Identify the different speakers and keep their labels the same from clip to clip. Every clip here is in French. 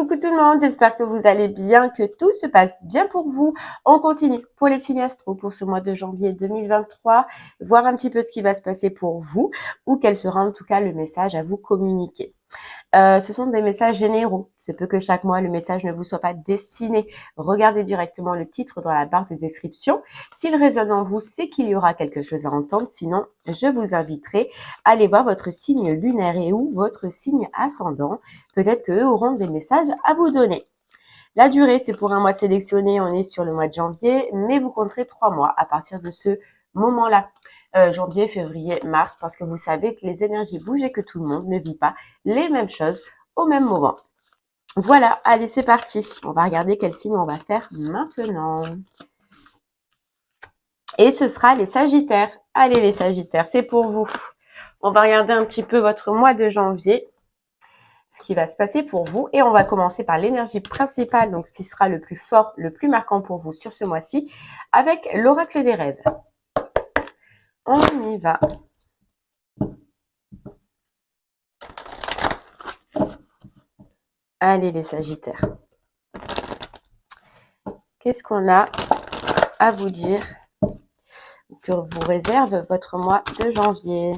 Speaker 1: coucou tout le monde, j'espère que vous allez bien, que tout se passe bien pour vous. On continue pour les signes astro pour ce mois de janvier 2023, voir un petit peu ce qui va se passer pour vous ou quel sera en tout cas le message à vous communiquer. Ce sont des messages généraux. Il se peut que chaque mois, le message ne vous soit pas destiné. Regardez directement le titre dans la barre de description. S'il résonne en vous, c'est qu'il y aura quelque chose à entendre. Sinon, je vous inviterai à aller voir votre signe lunaire et ou votre signe ascendant. Peut-être qu'eux auront des messages à vous donner. La durée, c'est pour un mois sélectionné. On est sur le mois de janvier, mais vous compterez 3 mois à partir de ce moment-là. Janvier, février, mars, parce que vous savez que les énergies bougent et que tout le monde ne vit pas les mêmes choses au même moment. Voilà, allez, c'est parti. On va regarder quel signe on va faire maintenant. Et ce sera les Sagittaires. Allez, les Sagittaires, c'est pour vous. On va regarder un petit peu votre mois de janvier, ce qui va se passer pour vous. Et on va commencer par l'énergie principale, donc ce qui sera le plus fort, le plus marquant pour vous sur ce mois-ci, avec l'oracle des rêves. On y va. Allez les Sagittaires. Qu'est-ce qu'on a à vous dire que vous réserve votre mois de janvier?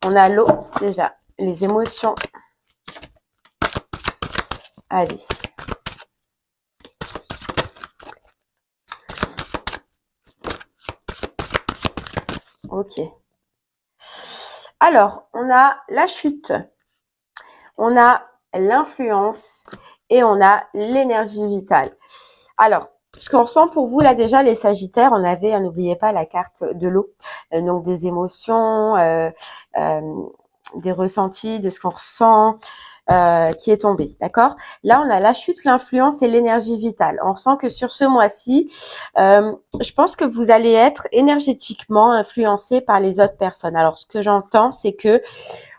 Speaker 1: On a l'eau déjà, les émotions. Allez. Ok. Alors, on a la chute, on a l'influence et on a l'énergie vitale. Alors, ce qu'on ressent pour vous, là déjà, les Sagittaires, on avait, n'oubliez pas, la carte de l'eau, donc des émotions, des ressentis, de ce qu'on ressent, qui est tombé, d'accord? Là, on a la chute, l'influence et l'énergie vitale. On ressent que sur ce mois-ci, je pense que vous allez être énergétiquement influencé par les autres personnes. Alors, ce que j'entends, c'est que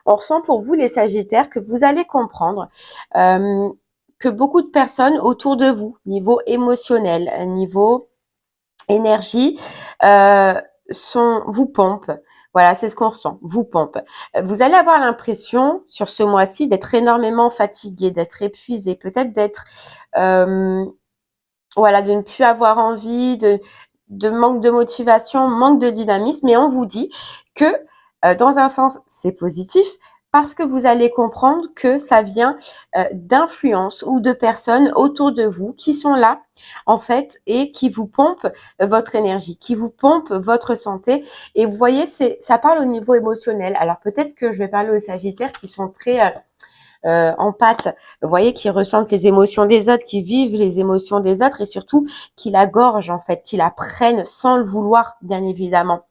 Speaker 1: on ressent pour vous, les Sagittaires, que vous allez comprendre que beaucoup de personnes autour de vous, niveau émotionnel, niveau énergie, vous pompent. Voilà, c'est ce qu'on ressent, vous pompe. Vous allez avoir l'impression, sur ce mois-ci, d'être énormément fatigué, d'être épuisé, peut-être d'être, voilà, de ne plus avoir envie, de manque de motivation, manque de dynamisme. Mais on vous dit que, dans un sens, c'est positif, parce que vous allez comprendre que ça vient d'influences ou de personnes autour de vous qui sont là, en fait, et qui vous pompent votre énergie, qui vous pompent votre santé. Et vous voyez, ça parle au niveau émotionnel. Alors peut-être que je vais parler aux Sagittaires qui sont très empathes, vous voyez, qui ressentent les émotions des autres, qui vivent les émotions des autres et surtout qui la gorgent, en fait, qui la prennent sans le vouloir, bien évidemment.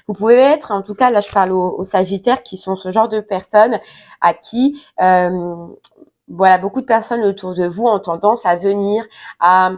Speaker 1: Vous pouvez être, en tout cas, là je parle aux Sagittaires qui sont ce genre de personnes à qui, voilà, beaucoup de personnes autour de vous ont tendance à venir à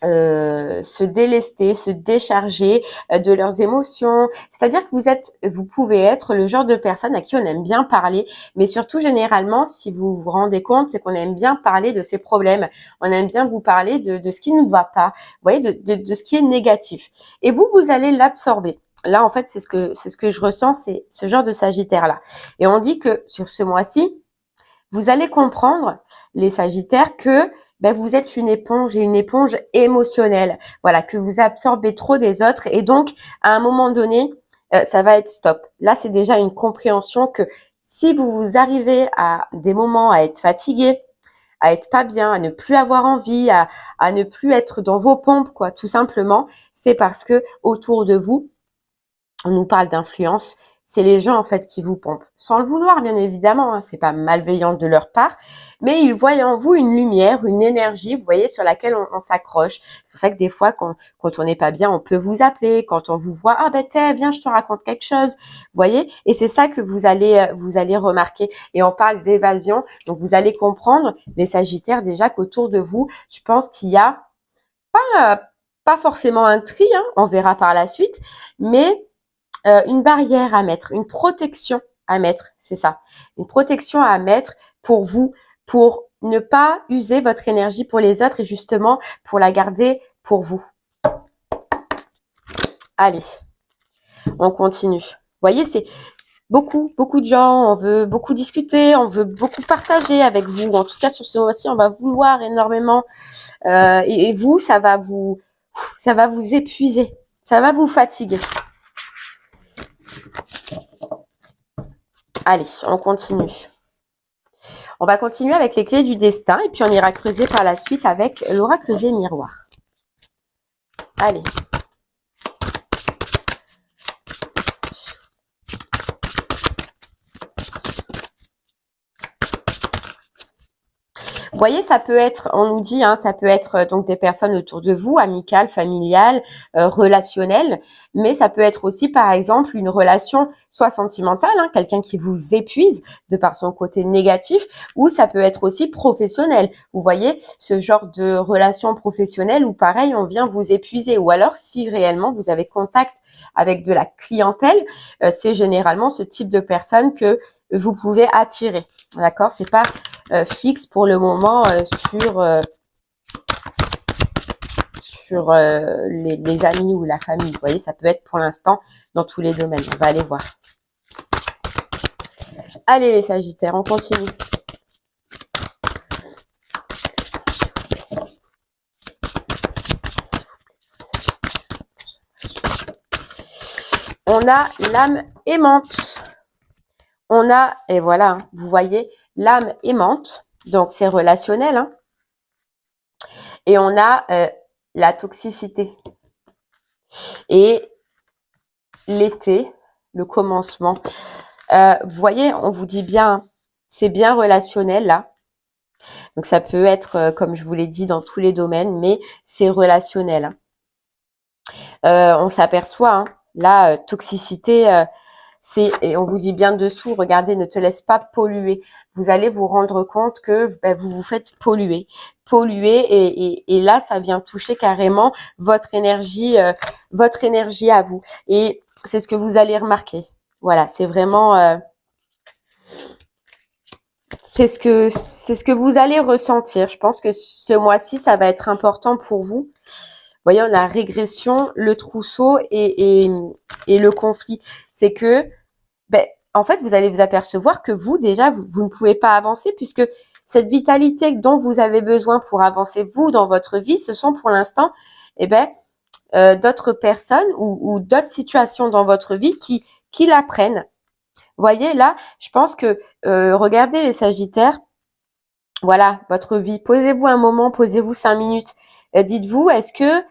Speaker 1: se délester, se décharger de leurs émotions. C'est-à-dire que vous pouvez être le genre de personne à qui on aime bien parler, mais surtout généralement, si vous vous rendez compte, c'est qu'on aime bien parler de ses problèmes. On aime bien vous parler de ce qui ne va pas, vous voyez, de ce qui est négatif. Et vous allez l'absorber. Là, en fait, c'est ce que je ressens, c'est ce genre de Sagittaire-là. Et on dit que sur ce mois-ci, vous allez comprendre, les Sagittaires, que vous êtes une éponge et une éponge émotionnelle. Voilà, que vous absorbez trop des autres et donc, à un moment donné, ça va être stop. Là, c'est déjà une compréhension que si vous arrivez à des moments à être fatigué, à être pas bien, à ne plus avoir envie, à ne plus être dans vos pompes, quoi, tout simplement, c'est parce que autour de vous, on nous parle d'influence, c'est les gens en fait qui vous pompent, sans le vouloir bien évidemment, hein, c'est pas malveillant de leur part, mais ils voient en vous une lumière, une énergie, vous voyez, sur laquelle on s'accroche. C'est pour ça que des fois, quand on n'est pas bien, on peut vous appeler, quand on vous voit, ah tiens, viens, je te raconte quelque chose, vous voyez, et c'est ça que vous allez remarquer. Et on parle d'évasion, donc vous allez comprendre, les Sagittaires, déjà qu'autour de vous, je pense qu'il y a pas forcément un tri, hein, on verra par la suite, mais une barrière à mettre, une protection à mettre, c'est ça. Une protection à mettre pour vous, pour ne pas user votre énergie pour les autres et justement pour la garder pour vous. Allez, on continue. Vous voyez, beaucoup de gens, on veut beaucoup discuter, on veut beaucoup partager avec vous. En tout cas, sur ce mois-ci, on va vouloir énormément. Et vous, ça va vous épuiser, ça va vous fatiguer. Allez, on continue. On va continuer avec les clés du destin et puis on ira creuser par la suite avec l'oracle des miroirs. Allez. Vous voyez, ça peut être, on nous dit, hein, ça peut être donc des personnes autour de vous, amicales, familiales, relationnelles, mais ça peut être aussi, par exemple, une relation soit sentimentale, hein, quelqu'un qui vous épuise de par son côté négatif, ou ça peut être aussi professionnel. Vous voyez, ce genre de relation professionnelle où, pareil, on vient vous épuiser, ou alors si réellement vous avez contact avec de la clientèle, c'est généralement ce type de personne que vous pouvez attirer. D'accord, c'est pas fixe pour le moment sur les amis ou la famille. Vous voyez, ça peut être pour l'instant dans tous les domaines. On va aller voir. Allez les Sagittaires, on continue. On a l'âme aimante. On a, et voilà, vous voyez, l'âme aimante, donc c'est relationnel, hein. Et on a la toxicité. Et l'été, le commencement. Vous voyez, on vous dit bien, c'est bien relationnel là. Donc ça peut être, comme je vous l'ai dit, dans tous les domaines, mais c'est relationnel. On s'aperçoit, hein, là, toxicité, et on vous dit bien dessous, regardez, ne te laisse pas polluer. Vous allez vous rendre compte que vous vous faites polluer. Et là, ça vient toucher carrément votre énergie à vous. Et c'est ce que vous allez remarquer. Voilà, c'est vraiment... c'est ce que vous allez ressentir. Je pense que ce mois-ci, ça va être important pour vous. Vous voyez, on a régression, le trousseau et le conflit. C'est que, en fait, vous allez vous apercevoir que vous, déjà, vous ne pouvez pas avancer puisque cette vitalité dont vous avez besoin pour avancer, vous, dans votre vie, ce sont pour l'instant, d'autres personnes ou d'autres situations dans votre vie qui la prennent. Vous voyez, là, je pense que, regardez les Sagittaires, voilà, votre vie. Posez-vous un moment, posez-vous 5 minutes. Dites-vous, est-ce que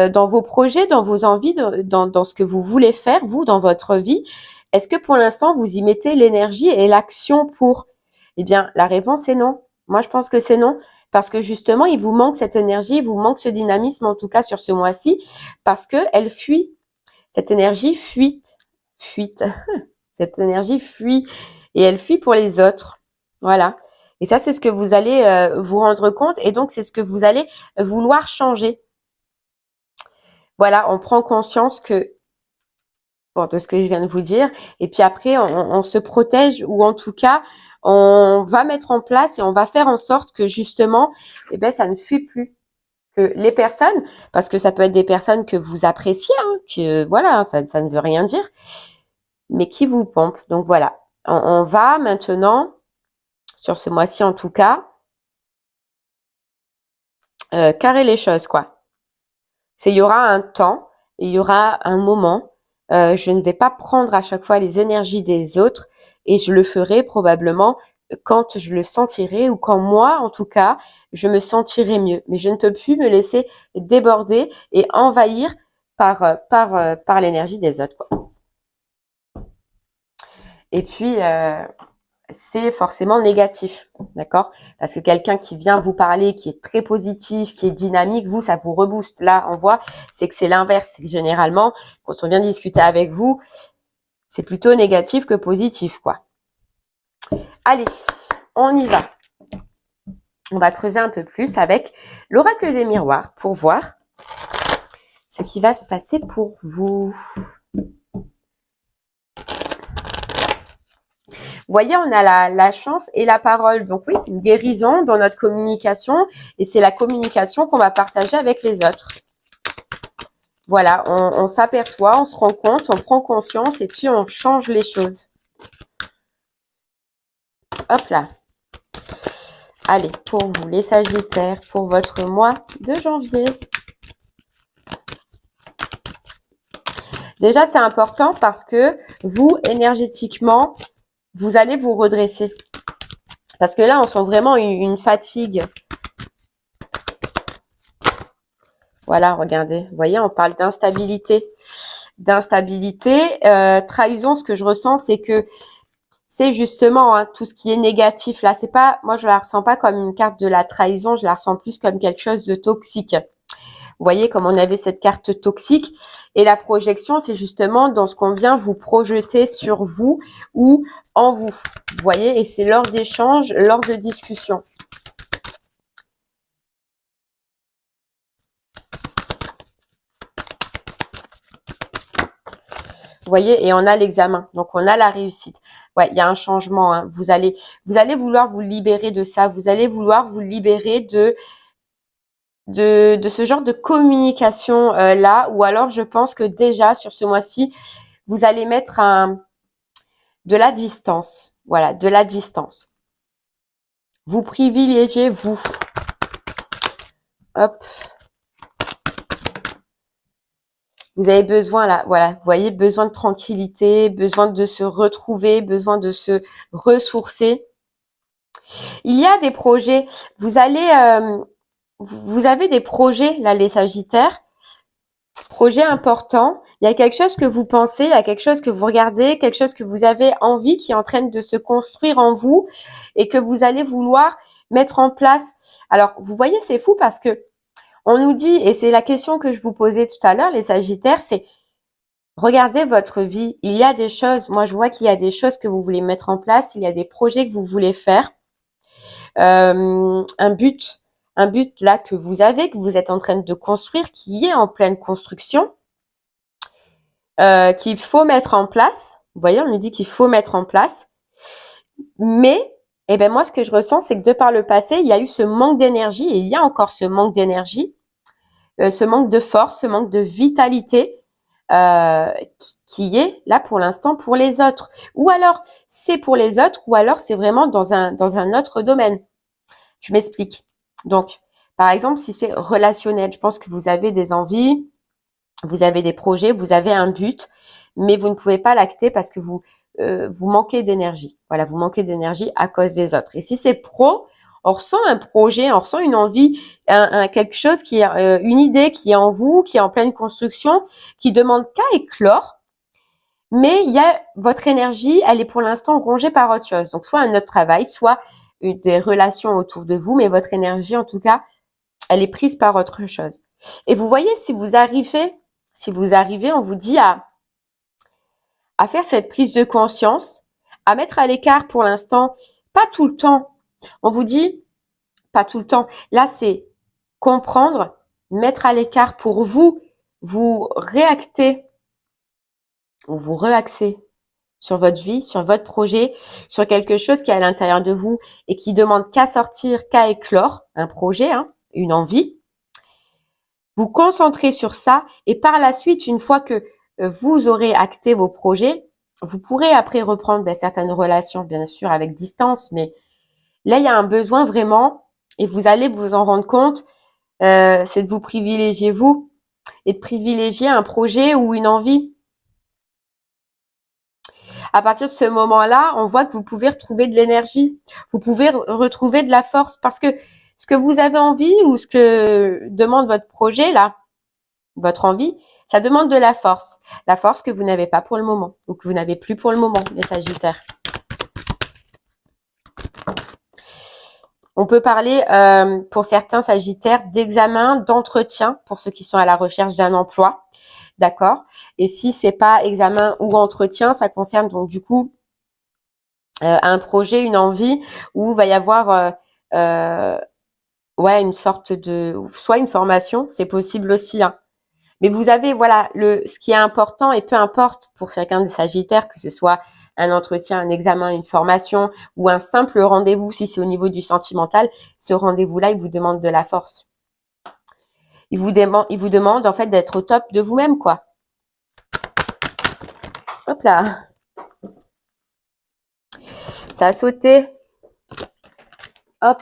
Speaker 1: dans vos projets, dans vos envies, dans ce que vous voulez faire, vous, dans votre vie, est-ce que pour l'instant, vous y mettez l'énergie et l'action pour? Eh bien, la réponse est non. Moi, je pense que c'est non. Parce que justement, il vous manque cette énergie, il vous manque ce dynamisme, en tout cas sur ce mois-ci, parce que elle fuit. Cette énergie fuite. Cette énergie fuit. Et elle fuit pour les autres. Voilà. Et ça, c'est ce que vous allez vous rendre compte et donc c'est ce que vous allez vouloir changer. Voilà, on prend conscience de ce que je viens de vous dire et puis après, on se protège ou en tout cas, on va mettre en place et on va faire en sorte que justement, ça ne fuit plus. Que les personnes, parce que ça peut être des personnes que vous appréciez, hein, que voilà, ça ne veut rien dire, mais qui vous pompent. Donc voilà, on va maintenant... sur ce mois-ci en tout cas, carrer les choses, quoi. Il y aura un temps, il y aura un moment, je ne vais pas prendre à chaque fois les énergies des autres et je le ferai probablement quand je le sentirai ou quand moi, en tout cas, je me sentirai mieux. Mais je ne peux plus me laisser déborder et envahir par l'énergie des autres, quoi. Et puis... c'est forcément négatif, d'accord? Parce que quelqu'un qui vient vous parler, qui est très positif, qui est dynamique, vous, ça vous rebooste. Là, on voit, c'est que c'est l'inverse. C'est que généralement, quand on vient discuter avec vous, c'est plutôt négatif que positif, quoi. Allez, on y va. On va creuser un peu plus avec l'oracle des miroirs pour voir ce qui va se passer pour vous. Vous voyez, on a la chance et la parole. Donc oui, une guérison dans notre communication. Et c'est la communication qu'on va partager avec les autres. Voilà, on s'aperçoit, on se rend compte, on prend conscience et puis on change les choses. Hop là. Allez, pour vous les Sagittaires, pour votre mois de janvier. Déjà, c'est important parce que vous, énergétiquement, vous allez vous redresser. Parce que là, on sent vraiment une fatigue. Voilà, regardez. Vous voyez, on parle d'instabilité. Trahison, ce que je ressens, c'est que c'est justement tout ce qui est négatif. Là, c'est pas, moi, je la ressens pas comme une carte de la trahison. Je la ressens plus comme quelque chose de toxique. Vous voyez, comme on avait cette carte toxique. Et la projection, c'est justement dans ce qu'on vient vous projeter sur vous ou en vous. Vous voyez, et c'est lors d'échanges, lors de discussions. Vous voyez, et on a l'examen, donc on a la réussite. Ouais, il y a un changement. Hein. Vous allez vouloir vous libérer de ça. Vous allez vouloir vous libérer de ce genre de communication là. Ou alors, je pense que déjà sur ce mois-ci, vous allez mettre de la distance. Voilà, de la distance. Vous privilégiez vous. Hop. Vous avez besoin là, voilà, vous voyez, besoin de tranquillité, besoin de se retrouver, besoin de se ressourcer. Il y a des projets, vous avez des projets là, les Sagittaires, projets importants. Il y a quelque chose que vous pensez, il y a quelque chose que vous regardez, quelque chose que vous avez envie qui est en train de se construire en vous et que vous allez vouloir mettre en place. Alors, vous voyez, c'est fou parce que on nous dit, et c'est la question que je vous posais tout à l'heure, les Sagittaires, c'est regardez votre vie. Il y a des choses, moi je vois qu'il y a des choses que vous voulez mettre en place, il y a des projets que vous voulez faire, un but là que vous êtes en train de construire, qui est en pleine construction, qu'il faut mettre en place. Vous voyez, on nous dit qu'il faut mettre en place. Mais, eh ben moi, ce que je ressens, c'est que de par le passé, il y a eu ce manque d'énergie et il y a encore ce manque d'énergie, ce manque de force, ce manque de vitalité qui est là pour l'instant pour les autres. Ou alors c'est pour les autres, ou alors c'est vraiment dans un autre domaine. Je m'explique. Donc, par exemple, si c'est relationnel, je pense que vous avez des envies, vous avez des projets, vous avez un but, mais vous ne pouvez pas l'acter parce que vous manquez d'énergie. Voilà, vous manquez d'énergie à cause des autres. Et si c'est pro, on ressent un projet, on ressent une envie, quelque chose qui est une idée qui est en vous, qui est en pleine construction, qui demande qu'à éclore. Mais il y a votre énergie, elle est pour l'instant rongée par autre chose. Donc soit un autre travail, soit des relations autour de vous, mais votre énergie en tout cas, elle est prise par autre chose. Et vous voyez, si vous arrivez, on vous dit à faire cette prise de conscience, à mettre à l'écart pour l'instant, pas tout le temps. On vous dit pas tout le temps. Là, c'est comprendre, mettre à l'écart pour vous réacter ou vous réaxer sur votre vie, sur votre projet, sur quelque chose qui est à l'intérieur de vous et qui demande qu'à sortir, qu'à éclore, un projet, une envie. Vous concentrez sur ça et par la suite, une fois que vous aurez acté vos projets, vous pourrez après reprendre certaines relations, bien sûr, avec distance, mais là, il y a un besoin vraiment et vous allez vous en rendre compte, c'est de vous privilégier vous et de privilégier un projet ou une envie. À partir de ce moment-là, on voit que vous pouvez retrouver de l'énergie, vous pouvez retrouver de la force parce que ce que vous avez envie ou ce que demande votre projet là, votre envie, ça demande de la force que vous n'avez pas pour le moment ou que vous n'avez plus pour le moment, les Sagittaires. On peut parler pour certains Sagittaires d'examen, d'entretien pour ceux qui sont à la recherche d'un emploi. D'accord. Et si c'est pas examen ou entretien, ça concerne donc du coup un projet, une envie où il va y avoir une sorte de soit une formation, c'est possible aussi. Mais vous avez voilà ce qui est important et peu importe pour chacun des Sagittaires que ce soit un entretien, un examen, une formation ou un simple rendez-vous si c'est au niveau du sentimental, ce rendez-vous-là, il vous demande de la force. Il vous demande en fait d'être au top de vous-même quoi. Hop là. Ça a sauté. Hop.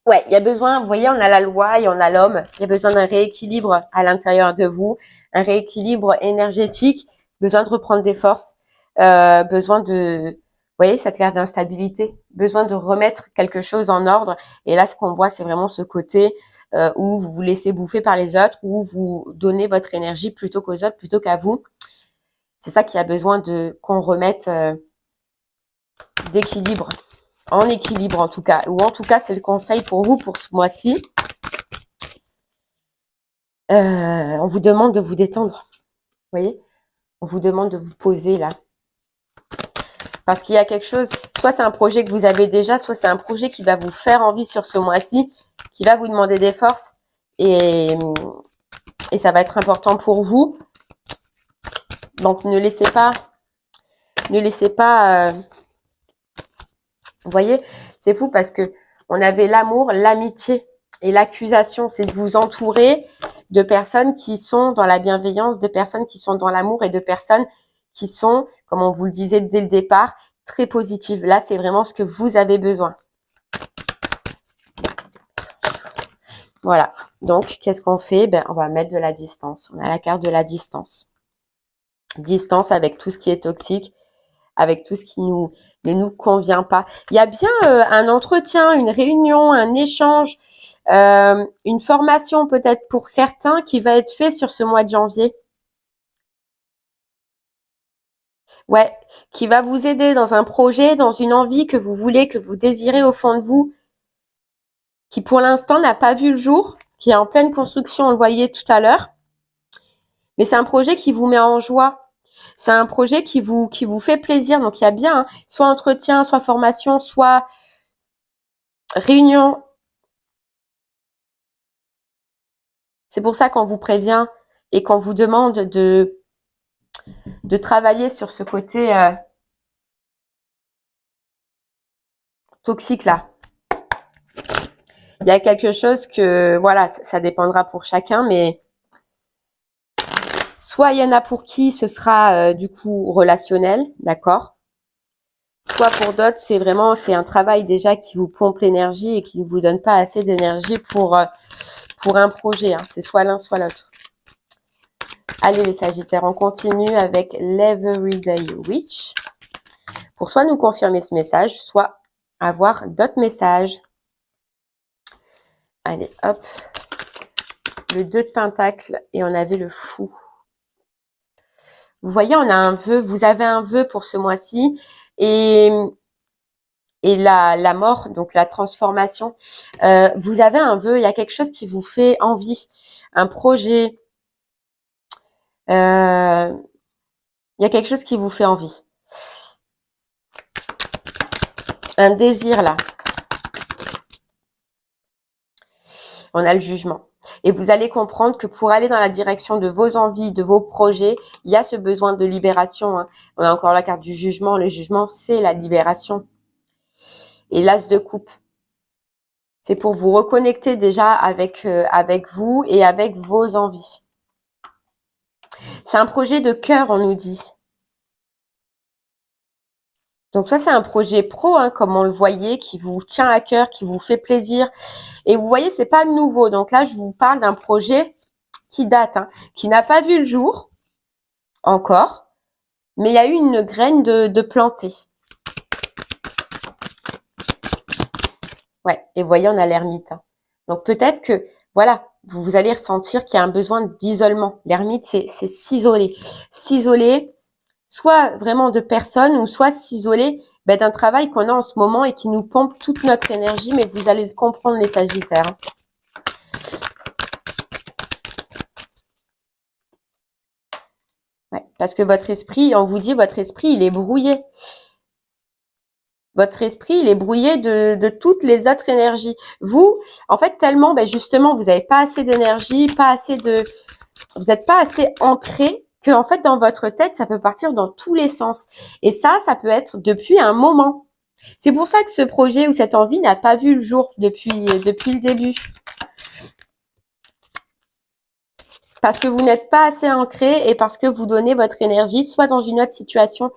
Speaker 1: Ouais, il y a besoin, vous voyez, on a la loi et on a l'homme. Il y a besoin d'un rééquilibre à l'intérieur de vous, un rééquilibre énergétique, besoin de reprendre des forces, besoin de, vous voyez, cette carte d'instabilité, besoin de remettre quelque chose en ordre. Et là, ce qu'on voit, c'est vraiment ce côté où vous vous laissez bouffer par les autres, où vous donnez votre énergie plutôt qu'aux autres, plutôt qu'à vous. C'est ça qui a besoin de qu'on remette d'équilibre. En équilibre en tout cas, ou en tout cas c'est le conseil pour vous pour ce mois-ci. On vous demande de vous détendre, vous voyez, on vous demande de vous poser là, parce qu'il y a quelque chose, soit c'est un projet que vous avez déjà, soit c'est un projet qui va vous faire envie sur ce mois-ci, qui va vous demander des forces, et ça va être important pour vous. Donc ne laissez pas, vous voyez, c'est fou parce que on avait l'amour, l'amitié et l'accusation, c'est de vous entourer de personnes qui sont dans la bienveillance, de personnes qui sont dans l'amour et de personnes qui sont, comme on vous le disait dès le départ, très positives. Là, c'est vraiment ce que vous avez besoin. Voilà. Donc, qu'est-ce qu'on fait? Ben, on va mettre de la distance. On a la carte de la distance. Distance avec tout ce qui est toxique, avec tout ce qui ne nous convient pas. Il y a bien un entretien, une réunion, un échange, une formation peut-être pour certains qui va être fait sur ce mois de janvier. Ouais, qui va vous aider dans un projet, dans une envie que vous voulez, que vous désirez au fond de vous, qui pour l'instant n'a pas vu le jour, qui est en pleine construction, on le voyait tout à l'heure. Mais c'est un projet qui vous met en joie. C'est un projet qui vous fait plaisir. Donc il y a bien soit entretien, soit formation, soit réunion. C'est pour ça qu'on vous prévient et qu'on vous demande de travailler sur ce côté toxique là. Il y a quelque chose que, voilà, ça dépendra pour chacun, mais soit il y en a pour qui ce sera du coup relationnel, d'accord? Soit pour d'autres, c'est un travail déjà qui vous pompe l'énergie et qui ne vous donne pas assez d'énergie pour un projet. Hein. C'est soit l'un, soit l'autre. Allez les Sagittaires, on continue avec l'Everyday Witch. Pour soit nous confirmer ce message, soit avoir d'autres messages. Allez, hop. Le 2 de Pentacle et on avait le Fou. Vous voyez, on a un vœu. Vous avez un vœu pour ce mois-ci. Et la mort, donc la transformation. Vous avez un vœu, il y a quelque chose qui vous fait envie. Un projet. Il y a quelque chose qui vous fait envie. Un désir là. On a le jugement. Et vous allez comprendre que pour aller dans la direction de vos envies, de vos projets, il y a ce besoin de libération. Hein. On a encore la carte du jugement. Le jugement, c'est la libération. Et l'as de coupe. C'est pour vous reconnecter déjà avec vous et avec vos envies. C'est un projet de cœur, on nous dit. Donc ça, c'est un projet pro, hein, comme on le voyait, qui vous tient à cœur, qui vous fait plaisir. Et vous voyez, c'est pas nouveau. Donc là, je vous parle d'un projet qui date, hein, qui n'a pas vu le jour encore, mais il y a eu une graine de plantée. Ouais, et vous voyez, on a l'ermite. Hein. Donc peut-être que, voilà, vous allez ressentir qu'il y a un besoin d'isolement. L'ermite, c'est s'isoler. S'isoler, soit vraiment de personnes, ou soit s'isoler d'un travail qu'on a en ce moment et qui nous pompe toute notre énergie, mais vous allez le comprendre, les Sagittaires. Hein. Ouais, parce que votre esprit, on vous dit, votre esprit, il est brouillé. Votre esprit, il est brouillé de toutes les autres énergies. Vous, en fait, tellement, justement, vous n'avez pas assez d'énergie, vous n'êtes pas assez ancré que, en fait, dans votre tête, ça peut partir dans tous les sens. Et ça peut être depuis un moment. C'est pour ça que ce projet ou cette envie n'a pas vu le jour depuis le début. Parce que vous n'êtes pas assez ancré et parce que vous donnez votre énergie soit dans une autre situation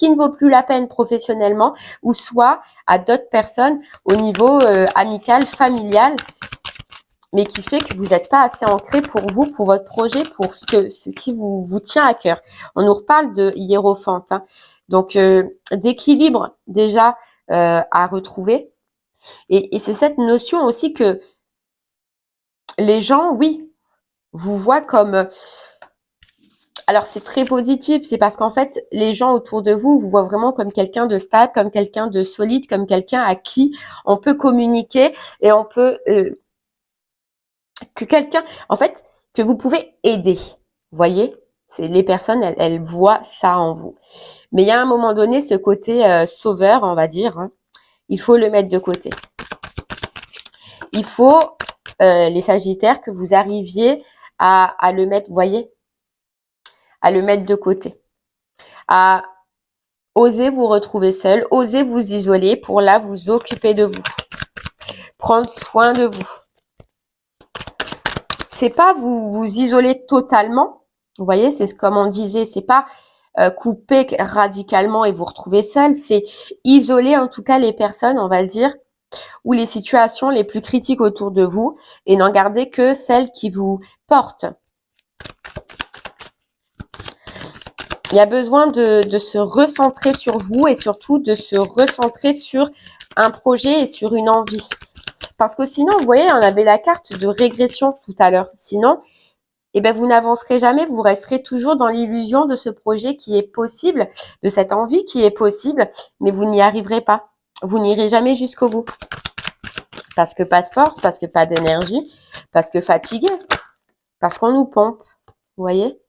Speaker 1: qui ne vaut plus la peine professionnellement, ou soit à d'autres personnes au niveau amical, familial, mais qui fait que vous n'êtes pas assez ancré pour vous, pour votre projet, pour ce qui vous tient à cœur. On nous reparle de hiérophante, hein. Donc d'équilibre déjà à retrouver. Et c'est cette notion aussi que les gens, oui, vous voient comme... Alors c'est très positif, c'est parce qu'en fait les gens autour de vous vous voient vraiment comme quelqu'un de stable, comme quelqu'un de solide, comme quelqu'un à qui on peut communiquer et on peut... que quelqu'un, en fait, que vous pouvez aider. Vous voyez, c'est les personnes, elles voient ça en vous. Mais il y a un moment donné, ce côté sauveur, on va dire, hein, il faut le mettre de côté. Il faut, les Sagittaires, que vous arriviez à le mettre, vous voyez, à le mettre de côté. À oser vous retrouver seul, oser vous isoler pour là vous occuper de vous. Prendre soin de vous. C'est pas vous isoler totalement. Vous voyez, c'est comme on disait, c'est pas couper radicalement et vous retrouver seul, c'est isoler en tout cas les personnes, on va dire, ou les situations les plus critiques autour de vous et n'en garder que celles qui vous portent. Il y a besoin de se recentrer sur vous et surtout de se recentrer sur un projet et sur une envie. Parce que sinon, vous voyez, on avait la carte de régression tout à l'heure. Sinon, eh ben, vous n'avancerez jamais, vous resterez toujours dans l'illusion de ce projet qui est possible, de cette envie qui est possible, mais vous n'y arriverez pas. Vous n'irez jamais jusqu'au bout. Parce que pas de force, parce que pas d'énergie, parce que fatigué, parce qu'on nous pompe. Vous voyez?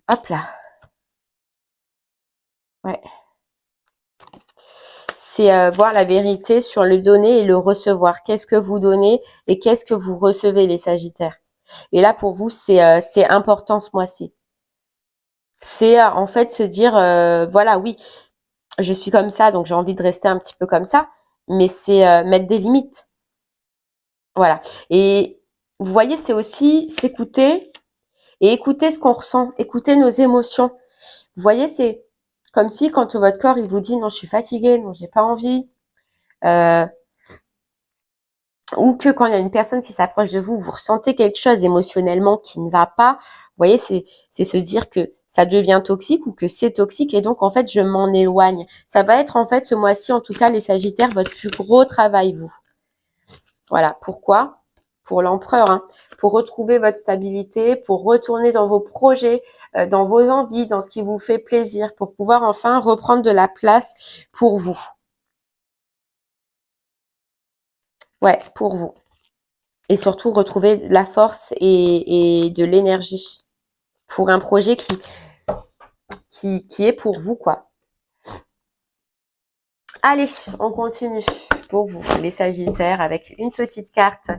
Speaker 1: Hop là. Ouais. C'est voir la vérité sur le donner et le recevoir. Qu'est-ce que vous donnez et qu'est-ce que vous recevez, les Sagittaires. Et là, pour vous, c'est important ce mois-ci. C'est en fait se dire, voilà, oui, je suis comme ça, donc j'ai envie de rester un petit peu comme ça, mais c'est mettre des limites. Voilà. Et vous voyez, c'est aussi s'écouter et écouter ce qu'on ressent, écouter nos émotions. Vous voyez, c'est comme si quand votre corps, il vous dit non, je suis fatiguée, non, j'ai pas envie, ou que quand il y a une personne qui s'approche de vous, vous ressentez quelque chose émotionnellement qui ne va pas. Vous voyez, c'est se dire que ça devient toxique ou que c'est toxique et donc en fait je m'en éloigne. Ça va être en fait ce mois-ci, en tout cas les Sagittaires, votre plus gros travail, vous. Voilà. Pourquoi? Pour l'empereur, hein. Pour retrouver votre stabilité, pour retourner dans vos projets, dans vos envies, dans ce qui vous fait plaisir, pour pouvoir enfin reprendre de la place pour vous. Ouais, pour vous. Et surtout retrouver de la force et de l'énergie pour un projet qui est pour vous, quoi. Allez, on continue pour vous, les Sagittaires, avec une petite carte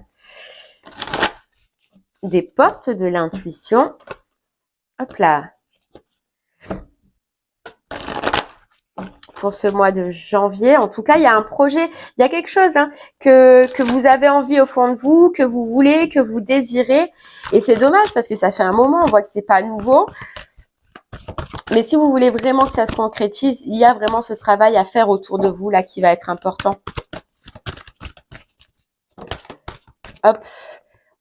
Speaker 1: des portes de l'intuition. Hop là. Pour ce mois de janvier. En tout cas, il y a un projet, il y a quelque chose hein, que vous avez envie au fond de vous, que vous voulez, que vous désirez. Et c'est dommage parce que ça fait un moment, on voit que c'est pas nouveau. Mais si vous voulez vraiment que ça se concrétise, il y a vraiment ce travail à faire autour de vous là qui va être important. Hop,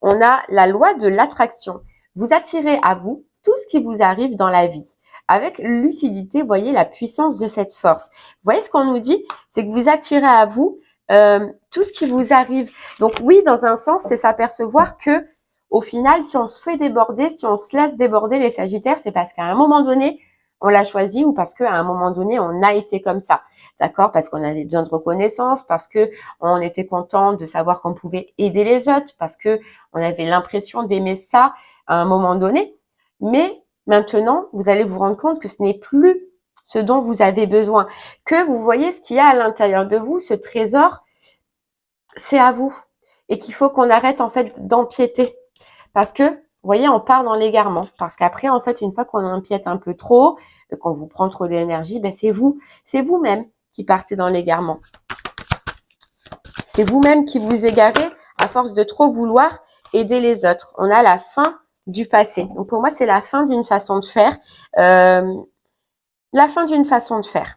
Speaker 1: on a la loi de l'attraction. Vous attirez à vous tout ce qui vous arrive dans la vie. Avec lucidité, voyez la puissance de cette force. Vous voyez ce qu'on nous dit? C'est que vous attirez à vous tout ce qui vous arrive. Donc oui, dans un sens, c'est s'apercevoir que au final, si on se fait déborder, si on se laisse déborder les Sagittaires, c'est parce qu'à un moment donné, on l'a choisi ou parce qu'à un moment donné, on a été comme ça. D'accord? Parce qu'on avait besoin de reconnaissance, parce que on était content de savoir qu'on pouvait aider les autres, parce que on avait l'impression d'aimer ça à un moment donné. Mais maintenant, vous allez vous rendre compte que ce n'est plus ce dont vous avez besoin. Que vous voyez ce qu'il y a à l'intérieur de vous, ce trésor, c'est à vous. Et qu'il faut qu'on arrête en fait d'empiéter. Parce que, vous voyez, on part dans l'égarement. Parce qu'après, en fait, une fois qu'on empiète un peu trop, qu'on vous prend trop d'énergie, ben c'est vous-même qui partez dans l'égarement. C'est vous-même qui vous égarez à force de trop vouloir aider les autres. On a la fin du passé. Donc pour moi, c'est la fin d'une façon de faire. La fin d'une façon de faire.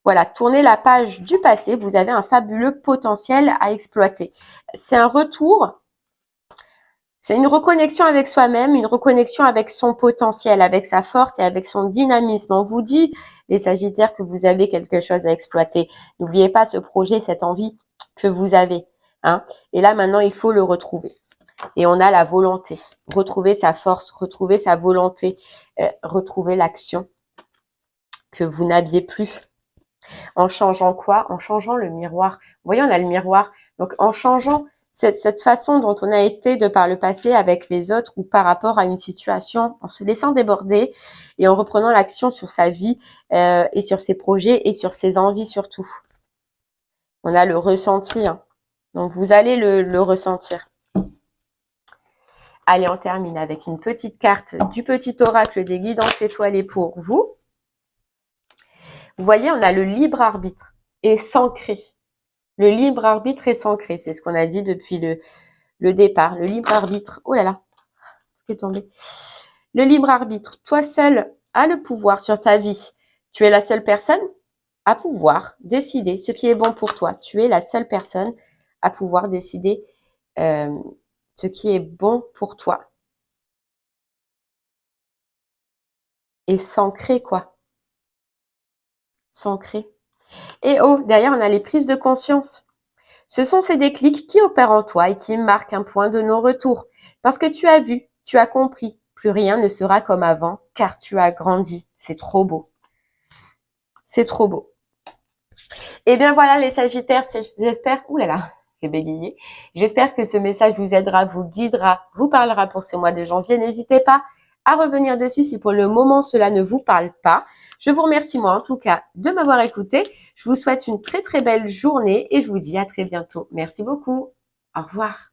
Speaker 1: Voilà, tournez la page du passé, vous avez un fabuleux potentiel à exploiter. C'est un retour, c'est une reconnexion avec soi-même, une reconnexion avec son potentiel, avec sa force et avec son dynamisme. On vous dit, les Sagittaires, que vous avez quelque chose à exploiter. N'oubliez pas ce projet, cette envie que vous avez. Hein. Et là, maintenant, il faut le retrouver. Et on a la volonté. Retrouver sa force, retrouver sa volonté, retrouver l'action que vous n'aviez plus. En changeant quoi? En changeant le miroir. Vous voyez, on a le miroir. Donc, en changeant cette façon dont on a été de par le passé avec les autres ou par rapport à une situation, en se laissant déborder et en reprenant l'action sur sa vie et sur ses projets et sur ses envies surtout. On a le ressenti. Hein. Donc, vous allez le ressentir. Allez, on termine avec une petite carte du petit oracle des guidances étoilées pour vous. Vous voyez, on a le libre arbitre et s'ancrer. Le libre arbitre est s'ancrer, c'est ce qu'on a dit depuis le départ. Le libre arbitre, oh là là, tout est tombé. Le libre arbitre, toi seul as le pouvoir sur ta vie. Tu es la seule personne à pouvoir décider ce qui est bon pour toi. Tu es la seule personne à pouvoir décider ce qui est bon pour toi. Et s'ancrer quoi? S'ancrer. Et oh, derrière, on a les prises de conscience. Ce sont ces déclics qui opèrent en toi et qui marquent un point de non-retour. Parce que tu as vu, tu as compris, plus rien ne sera comme avant, car tu as grandi. C'est trop beau. C'est trop beau. Et bien voilà les Sagittaires, j'espère, oulala, j'ai bégayé. J'espère que ce message vous aidera, vous guidera, vous parlera pour ce mois de janvier. N'hésitez pas à revenir dessus si pour le moment cela ne vous parle pas. Je vous remercie moi en tout cas de m'avoir écouté. Je vous souhaite une très très belle journée et je vous dis à très bientôt. Merci beaucoup. Au revoir.